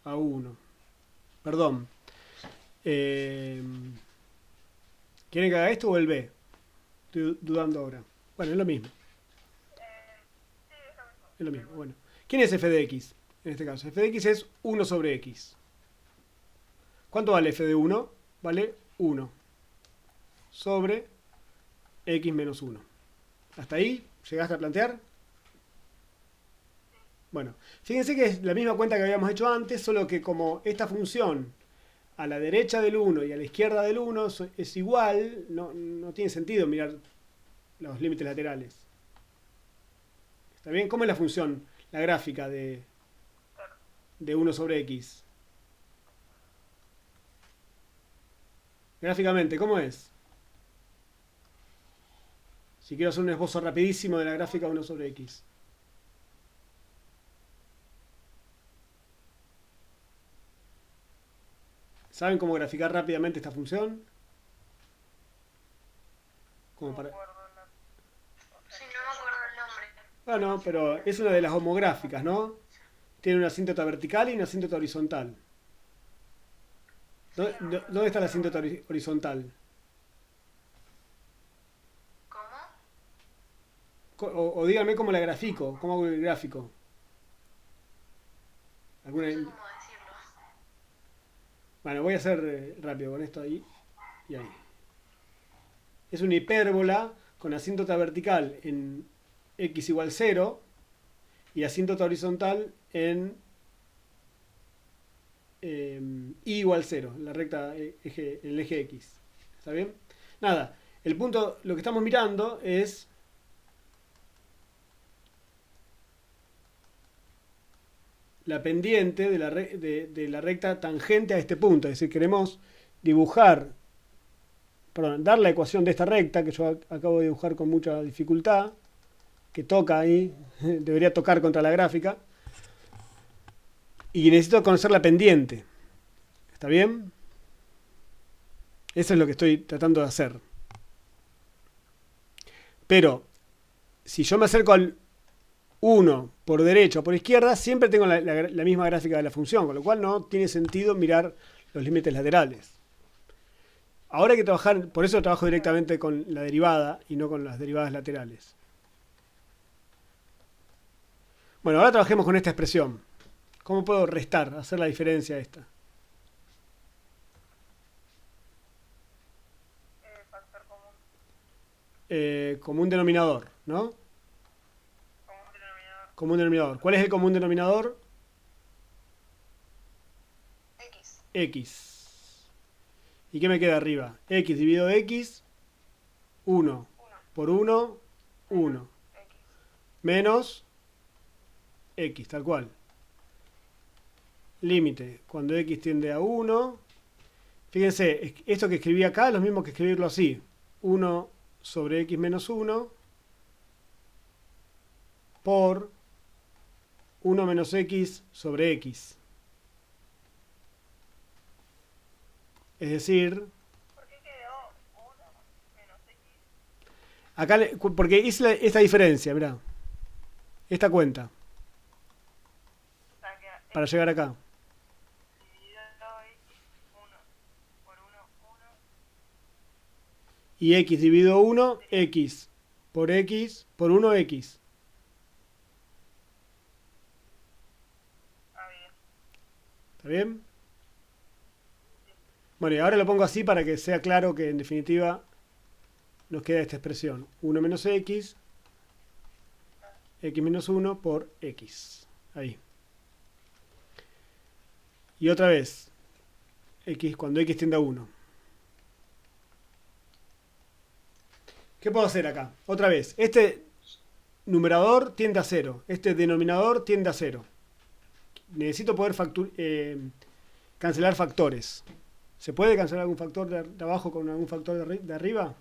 a 1. Perdón. ¿Quieren que haga esto o el B? Estoy dudando ahora. Bueno, es lo mismo. Sí, es lo mismo. Es lo mismo. Bueno. ¿Quién es f de x? En este caso, f de x es 1 sobre x. ¿Cuánto vale f de 1? Vale 1. sobre x menos 1. ¿Hasta ahí llegaste a plantear? Bueno, fíjense que es la misma cuenta que habíamos hecho antes, solo que como esta función a la derecha del 1 y a la izquierda del 1 es igual, no tiene sentido mirar los límites laterales. ¿Está bien? ¿Cómo es la función, la gráfica de 1 sobre x? Gráficamente, ¿cómo es? Si quiero hacer un esbozo rapidísimo de la gráfica de 1 sobre x. ¿Saben cómo graficar rápidamente esta función? Como para... Sí, no me acuerdo el nombre. Bueno, pero es una de las homográficas, ¿no? Tiene una asíntota vertical y una asíntota horizontal. ¿Dónde está la asíntota horizontal? ¿Cómo? O díganme cómo la grafico, cómo hago el gráfico. ¿Alguna... No sé cómo decirlo. Bueno, voy a hacer rápido con esto ahí y ahí. Es una hipérbola con asíntota vertical en x igual 0 y asíntota horizontal en y igual 0, la recta el eje x. ¿Está bien? Nada, el punto, lo que estamos mirando es la pendiente de la recta tangente a este punto. Es decir, queremos dibujar, perdón, dar la ecuación de esta recta, que yo acabo de dibujar con mucha dificultad, que toca ahí, debería tocar contra la gráfica, y necesito conocer la pendiente. ¿Está bien? Eso es lo que estoy tratando de hacer. Pero, si yo me acerco al 1 por derecha o por izquierda, siempre tengo la misma gráfica de la función, con lo cual no tiene sentido mirar los límites laterales. Ahora hay que trabajar, por eso trabajo directamente con la derivada y no con las derivadas laterales. Bueno, ahora trabajemos con esta expresión. ¿Cómo puedo restar, hacer la diferencia esta? Factor común. Común denominador, ¿no? Común denominador. Común denominador. ¿Cuál es el común denominador? X. X. ¿Y qué me queda arriba? X dividido x, 1. Por 1, 1. X. Menos x, tal cual. Límite, cuando x tiende a 1. Fíjense, esto que escribí acá es lo mismo que escribirlo así. 1 sobre x menos 1 por 1 menos x sobre x. Es decir, ¿Por qué quedó 1 menos X? acá, porque hice esta diferencia, mirá. Esta cuenta, O sea, queda para X llegar acá. dividido X, 1 por 1, 1. Y x dividido 1, x por 1, x. Ah, bien. ¿Está bien? Bueno, y ahora lo pongo así para que sea claro que en definitiva nos queda esta expresión. 1 menos x menos 1 por x. Ahí. Y otra vez, x cuando x tiende a 1. ¿Qué puedo hacer acá? Otra vez, este numerador tiende a 0, este denominador tiende a 0. Necesito poder cancelar factores. ¿Se puede cancelar algún factor de abajo con algún factor de arriba?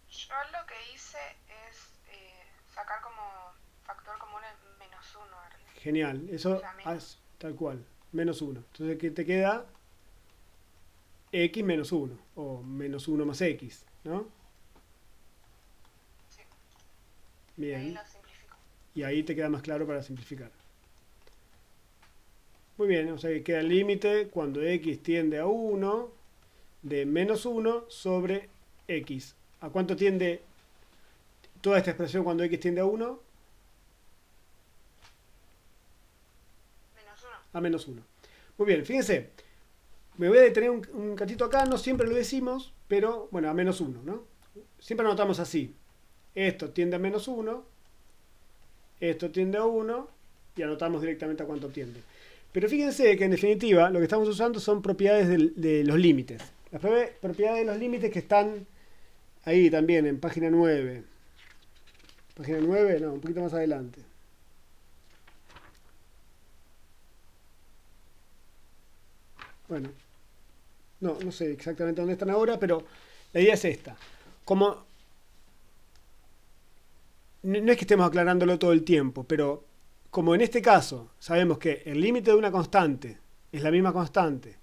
Yo lo que hice es sacar como factor común el menos 1. Genial, eso Ya menos. haz tal cual, menos 1. Entonces, ¿qué te queda? X menos 1, o menos 1 más x, ¿no? Sí. Ahí Bien, lo simplifico. y ahí te queda más claro para simplificar. Muy bien, o sea que queda el límite cuando x tiende a 1 de menos 1 sobre x. ¿A cuánto tiende toda esta expresión cuando x tiende a 1? Menos 1. A menos 1. Muy bien, fíjense. Me voy a detener un cachito acá, no siempre lo decimos, pero bueno, a -1, ¿no? Siempre anotamos así. Esto tiende a -1, esto tiende a 1 y anotamos directamente a cuánto tiende. Pero fíjense que en definitiva lo que estamos usando son propiedades de los límites. Las propiedades de los límites que están ahí también en página 9. Página 9, no, un poquito más adelante. Bueno, no sé exactamente dónde están ahora, pero la idea es esta. Como no es que estemos aclarándolo todo el tiempo, pero como en este caso sabemos que el límite de una constante es la misma constante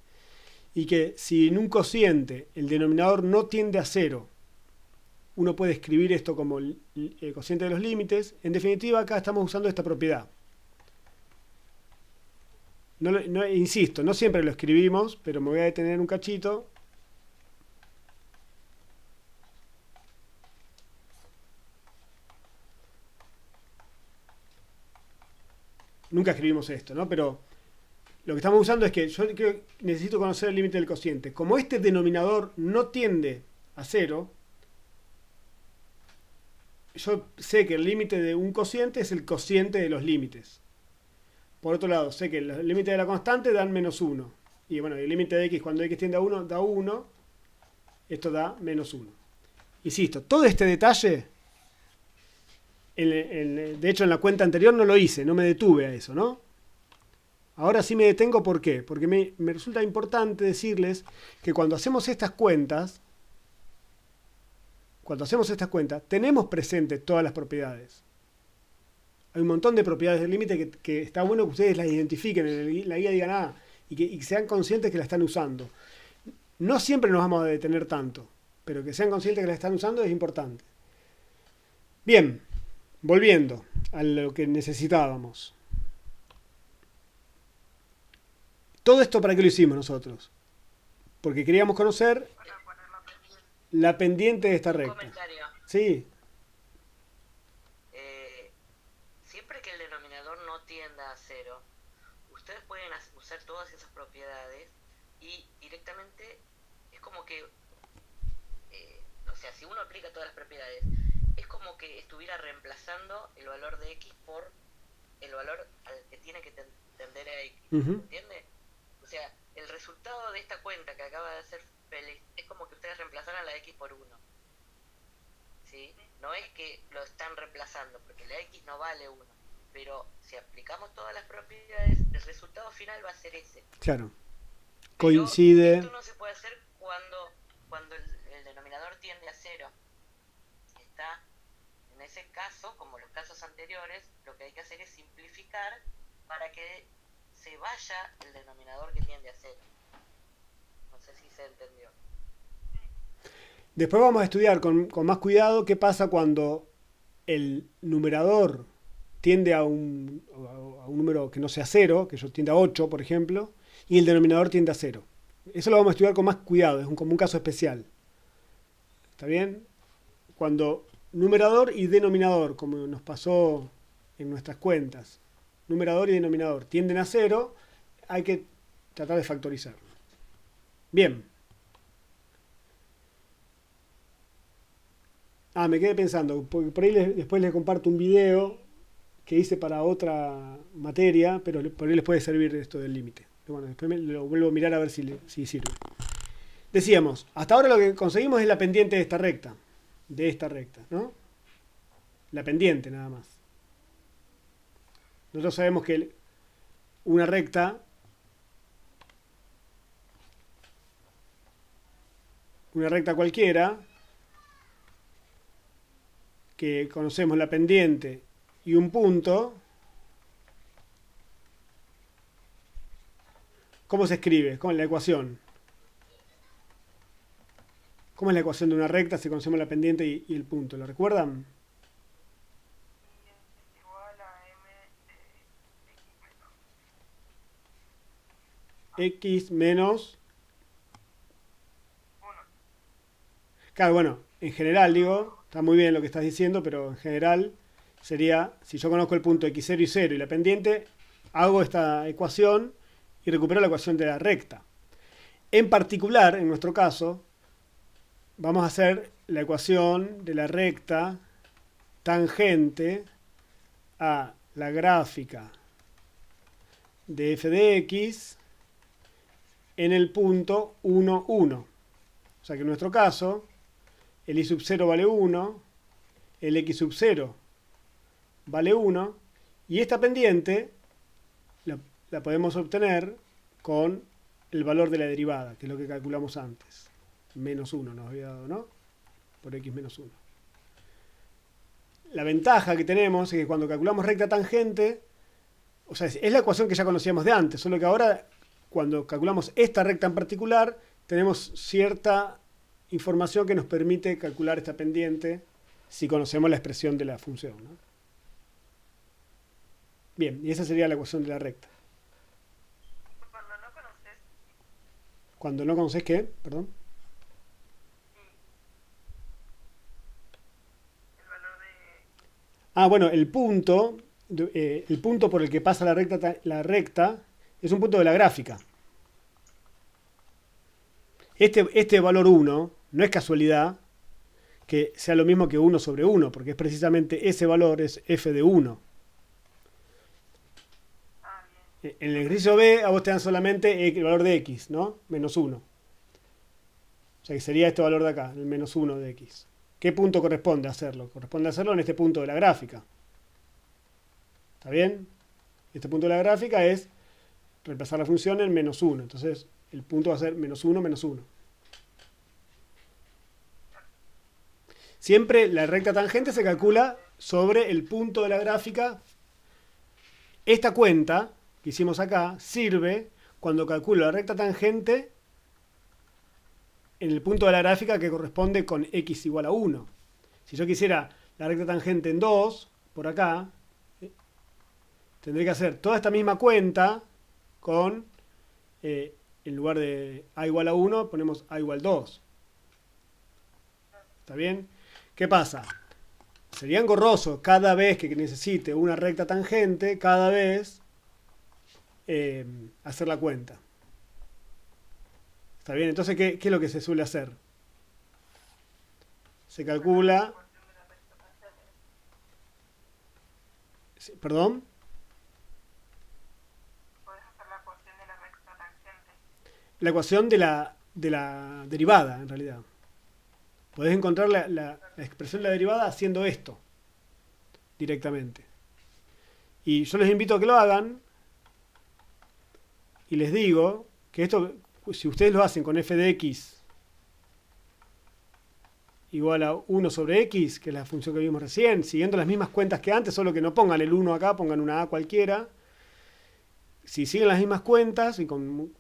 y que si en un cociente el denominador no tiende a 0, uno puede escribir esto como el cociente de los límites, en definitiva acá estamos usando esta propiedad. Insisto, no siempre lo escribimos, pero me voy a detener un cachito. Nunca escribimos esto, ¿no? Pero lo que estamos usando es que yo necesito conocer el límite del cociente. Como este denominador no tiende a 0, yo sé que el límite de un cociente es el cociente de los límites. Por otro lado, sé que el límite de la constante dan -1. Y bueno, el límite de x cuando x tiende a 1 da 1. Esto da -1. Insisto, todo este detalle, de hecho en la cuenta anterior no lo hice, no me detuve a eso, ¿no? Ahora sí me detengo, ¿por qué? Porque me resulta importante decirles que cuando hacemos estas cuentas, tenemos presentes todas las propiedades. Hay un montón de propiedades del límite que está bueno que ustedes las identifiquen en la guía, digan, y que sean conscientes que la están usando. No siempre nos vamos a detener tanto, pero que sean conscientes que la están usando es importante. Bien, volviendo a lo que necesitábamos. Todo esto, ¿para qué lo hicimos nosotros? Porque queríamos conocer Para poner la pendiente. la pendiente de esta Un recta. comentario. Sí, Siempre que el denominador no tienda a 0, ustedes pueden usar todas esas propiedades y directamente es como que, o sea, si uno aplica todas las propiedades, es como que estuviera reemplazando el valor de x por el valor al que tiene que tender a x. ¿Entiende? O sea, el resultado de esta cuenta que acaba de hacer Félix es como que ustedes reemplazaran la x por 1. ¿Sí? No es que lo están reemplazando, porque la x no vale 1. Pero si aplicamos todas las propiedades, el resultado final va a ser ese. claro. Pero Coincide. esto no se puede hacer cuando el denominador tiende a 0. Está, en ese caso, como los casos anteriores, lo que hay que hacer es simplificar para que se vaya el denominador que tiende a 0. No sé si se entendió. Después vamos a estudiar con más cuidado qué pasa cuando el numerador tiende a un número que no sea 0, que yo tiende a 8, por ejemplo, y el denominador tiende a 0. Eso lo vamos a estudiar con más cuidado, es como un caso especial. ¿Está bien? Cuando numerador y denominador, como nos pasó en nuestras cuentas, numerador y denominador tienden a 0, hay que tratar de factorizarlo. Bien. Me quedé pensando, porque por ahí después les comparto un video que hice para otra materia, pero por ahí les puede servir esto del límite. Bueno, después lo vuelvo a mirar a ver si sirve. Decíamos, hasta ahora lo que conseguimos es la pendiente de esta recta, ¿no? La pendiente nada más. Nosotros sabemos que una recta cualquiera, que conocemos la pendiente y un punto, ¿cómo se escribe? ¿Cómo es la ecuación? ¿Cómo es la ecuación de una recta si conocemos la pendiente y el punto? ¿Lo recuerdan? Y es igual a m de x menos X menos... 1. Claro, bueno, en general digo, está muy bien lo que estás diciendo, pero en general sería, si yo conozco el punto x0 y 0 y la pendiente, hago esta ecuación y recupero la ecuación de la recta. En particular, en nuestro caso, vamos a hacer la ecuación de la recta tangente a la gráfica de f de x en el punto 1, 1. O sea que en nuestro caso, el y sub 0 vale 1, el x sub 0 vale 1, y esta pendiente la podemos obtener con el valor de la derivada, que es lo que calculamos antes. Menos 1 nos había dado, ¿no? Por x menos 1. La ventaja que tenemos es que cuando calculamos recta tangente, o sea, es la ecuación que ya conocíamos de antes, solo que ahora, cuando calculamos esta recta en particular, tenemos cierta información que nos permite calcular esta pendiente si conocemos la expresión de la función, ¿no? Bien, y esa sería la ecuación de la recta. Cuando no conoces Cuando no conoces qué, perdón. el valor de... Ah, bueno, el punto por el que pasa la recta es un punto de la gráfica. Este valor 1 no es casualidad que sea lo mismo que 1 sobre 1, porque es precisamente ese valor, es f de 1. bien. En el ejercicio B a vos te dan solamente el valor de x, ¿no? Menos 1. O sea que sería este valor de acá, el menos 1 de x. ¿Qué punto corresponde a hacerlo? Corresponde a hacerlo en este punto de la gráfica. ¿Está bien? Este punto de la gráfica es reemplazar la función en menos 1. Entonces el punto va a ser menos 1, menos 1. Siempre la recta tangente se calcula sobre el punto de la gráfica. Esta cuenta que hicimos acá sirve cuando calculo la recta tangente en el punto de la gráfica que corresponde con x igual a 1. Si yo quisiera la recta tangente en 2, por acá, tendré que hacer toda esta misma cuenta con, en lugar de a igual a 1, ponemos a igual 2. ¿Está bien? ¿Qué pasa? Sería engorroso cada vez que necesite una recta tangente, cada vez hacer la cuenta. ¿Está bien? Entonces, ¿qué es lo que se suele hacer? Se calcula... ¿Perdón? Puedes hacer la ecuación de la recta tangente. La ecuación de la derivada, en realidad. Podés encontrar la expresión de la derivada haciendo esto directamente. Y yo les invito a que lo hagan y les digo que esto, si ustedes lo hacen con f de x igual a 1 sobre x, que es la función que vimos recién, siguiendo las mismas cuentas que antes, solo que no pongan el 1 acá, pongan una a cualquiera. Si siguen las mismas cuentas y con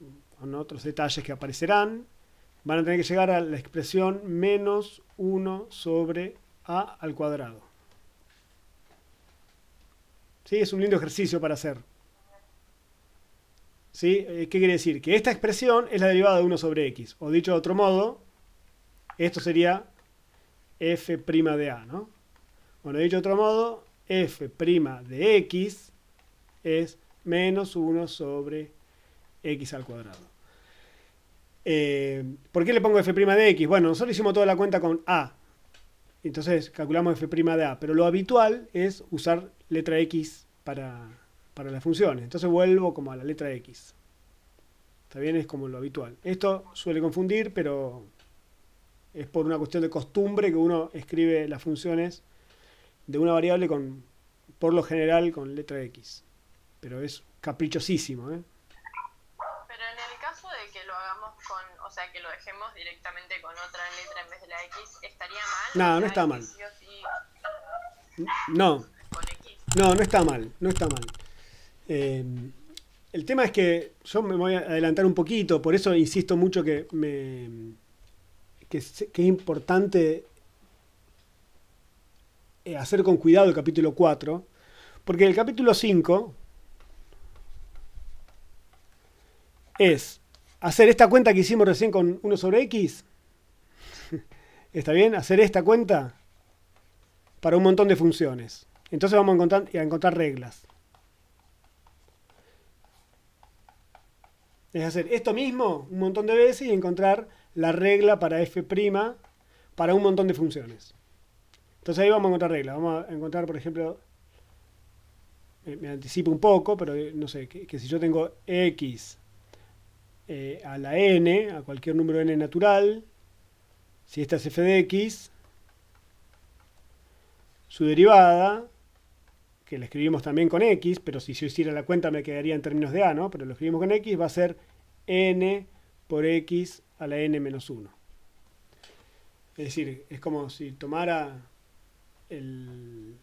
otros detalles que aparecerán, van a tener que llegar a la expresión menos 1 sobre a al cuadrado. ¿Sí? Es un lindo ejercicio para hacer. ¿Sí? ¿Qué quiere decir? Que esta expresión es la derivada de 1 sobre x. O dicho de otro modo, esto sería f' de a, ¿no? Bueno, dicho de otro modo, f' de x es menos 1 sobre x al cuadrado. ¿Por qué le pongo f' de x? Bueno, nosotros hicimos toda la cuenta con a. Entonces calculamos f' de a. Pero lo habitual es usar letra x para las funciones. Entonces vuelvo como a la letra x. ¿Está bien? Es como lo habitual. Esto suele confundir, pero es por una cuestión de costumbre que uno escribe las funciones de una variable por lo general con letra x. Pero es caprichosísimo, ¿eh? Pero en el caso de que lo hagamos o sea, que lo dejemos directamente con otra letra en vez de la X, ¿estaría mal? No, O no sea, está que mal. sí o sí No, con X. no está mal, no está mal. El tema es que yo me voy a adelantar un poquito, por eso insisto mucho que es importante hacer con cuidado el capítulo 4, porque el capítulo 5 es hacer esta cuenta que hicimos recién con 1 sobre x. ¿Está bien? Hacer esta cuenta para un montón de funciones. Entonces vamos a encontrar reglas. Es hacer esto mismo un montón de veces y encontrar la regla para f' para un montón de funciones. Entonces ahí vamos a encontrar reglas. Vamos a encontrar, por ejemplo, me anticipo un poco, pero no sé, que si yo tengo x a la n, a cualquier número n natural, si esta es f de x, su derivada, que la escribimos también con x, pero si yo hiciera la cuenta me quedaría en términos de a, ¿no? Pero lo escribimos con x, va a ser n por x a la n menos 1. Es decir, es como si tomara el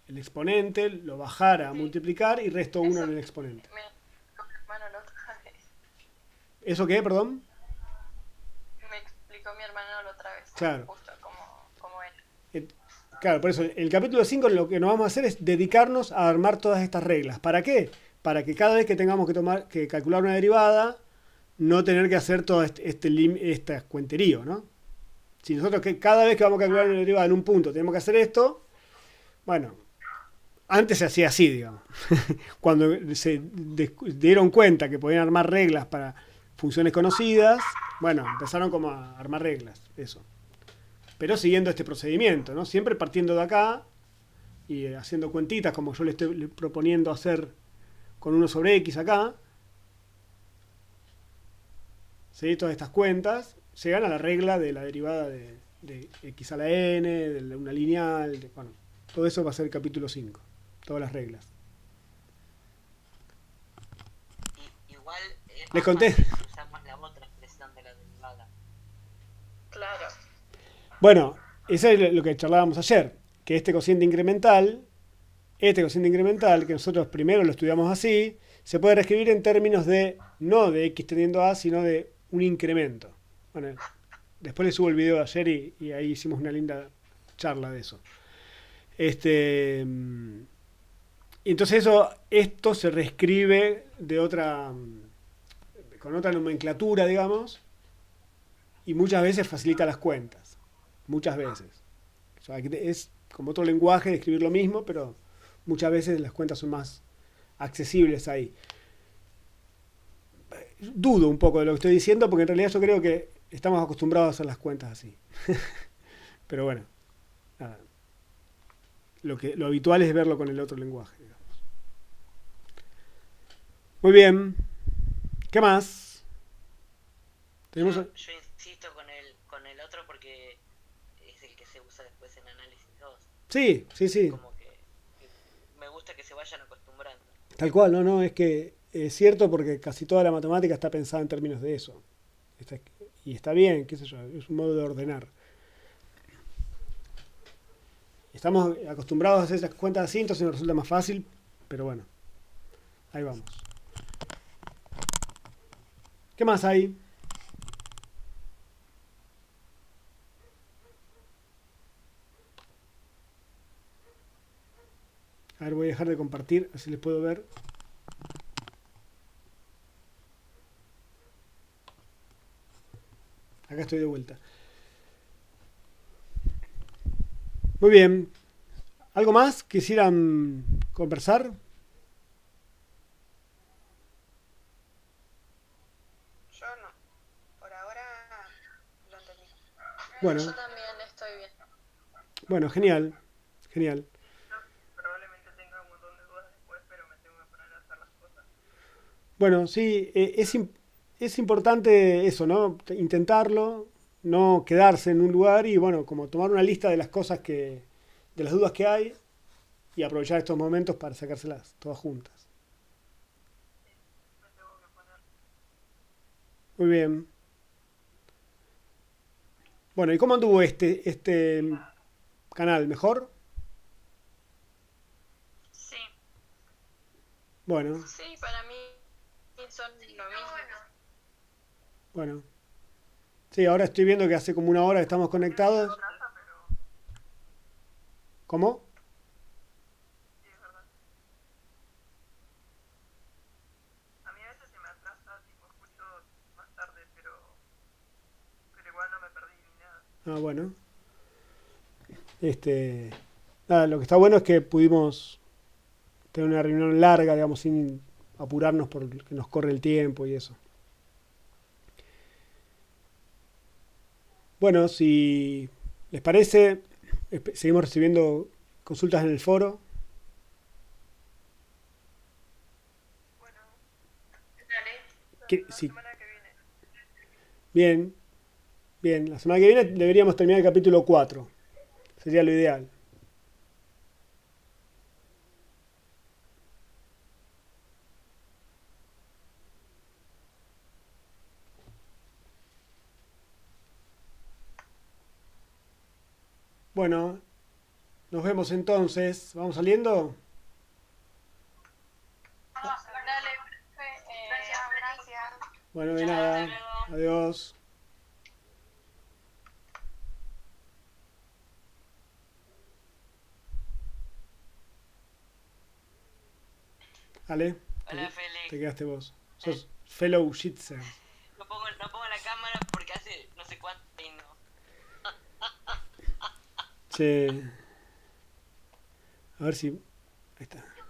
exponente, lo bajara a Sí. multiplicar y resto 1 Eso en el exponente. me explicó mi hermano la otra vez. ¿Eso qué, perdón? Me explicó mi hermano la otra vez. Claro. Justo como él. Claro, por eso el capítulo 5 lo que nos vamos a hacer es dedicarnos a armar todas estas reglas. ¿Para qué? Para que cada vez que tengamos que calcular una derivada, no tener que hacer todo este cuenterío, ¿no? Si nosotros cada vez que vamos a calcular una derivada en un punto tenemos que hacer esto, bueno, antes se hacía así, digamos. Cuando se dieron cuenta que podían armar reglas para funciones conocidas, bueno, empezaron como a armar reglas, eso. Pero siguiendo este procedimiento, ¿no? Siempre partiendo de acá y haciendo cuentitas como yo le estoy proponiendo hacer con 1 sobre x acá. ¿Sí? Todas estas cuentas llegan a la regla de la derivada de x a la n, de una lineal, bueno, todo eso va a ser el capítulo 5, todas las reglas. Igual es Les más conté. fácil si usamos la otra expresión de la derivada. Claro. Bueno, eso es lo que charlábamos ayer, que este cociente incremental, que nosotros primero lo estudiamos así, se puede reescribir en términos de, no de x tendiendo a, sino de un incremento. Bueno, después les subo el video de ayer y ahí hicimos una linda charla de eso. Entonces esto se reescribe con otra nomenclatura, digamos, y muchas veces facilita las cuentas. Muchas veces. O sea, es como otro lenguaje de escribir lo mismo, pero muchas veces las cuentas son más accesibles ahí. Dudo un poco de lo que estoy diciendo, porque en realidad yo creo que estamos acostumbrados a hacer las cuentas así. Pero bueno, nada. Lo habitual es verlo con el otro lenguaje, digamos. Muy bien. ¿Qué más? Tenemos... Yo insisto con el otro porque es el que se usa después en análisis 2. Sí, sí, sí. Como que me gusta que se vayan acostumbrando. Tal cual, no, es que es cierto porque casi toda la matemática está pensada en términos de eso. Y está bien, qué sé yo, es un modo de ordenar. Estamos acostumbrados a hacer esas cuentas así, entonces nos resulta más fácil, pero bueno, ahí vamos. ¿Qué más hay? A ver, voy a dejar de compartir, así les puedo ver. Acá estoy de vuelta. Muy bien. ¿Algo más quisieran conversar? Yo no. Por ahora lo entendí. Bueno, Yo también estoy bien. bueno, genial, genial. Probablemente tenga un montón de dudas después, pero me tengo que poner a hacer las cosas. Bueno, sí, es importante eso, ¿no? Intentarlo, no quedarse en un lugar y, bueno, como tomar una lista de las cosas de las dudas que hay y aprovechar estos momentos para sacárselas todas juntas. Me tengo que poner. Muy bien. Bueno, ¿y cómo anduvo este canal? ¿Mejor? Sí, Bueno, sí, para mí son lo mismo. bueno. Sí, ahora estoy viendo que hace como una hora que estamos conectados. Casa, pero ¿Cómo? sí, es verdad. A mí a veces se me atrasa, tipo, escucho más tarde, pero igual no me perdí ni nada. Ah, bueno. Nada, lo que está bueno es que pudimos tener una reunión larga, digamos, sin apurarnos porque nos corre el tiempo y eso. Bueno, si les parece, seguimos recibiendo consultas en el foro. Bueno, Dale. la Sí, semana que viene. bien, bien. La semana que viene deberíamos terminar el capítulo 4. Sería lo ideal. Bueno, nos vemos entonces. ¿Vamos saliendo? Dale, gracias. Bueno, de Chao, hasta nada. luego. Adiós. Ale, Hola, te Félix. quedaste vos. Sos fellow Jitser. No pongo la cámara porque hace no sé cuánto y no. Che. A ver si. Ahí está.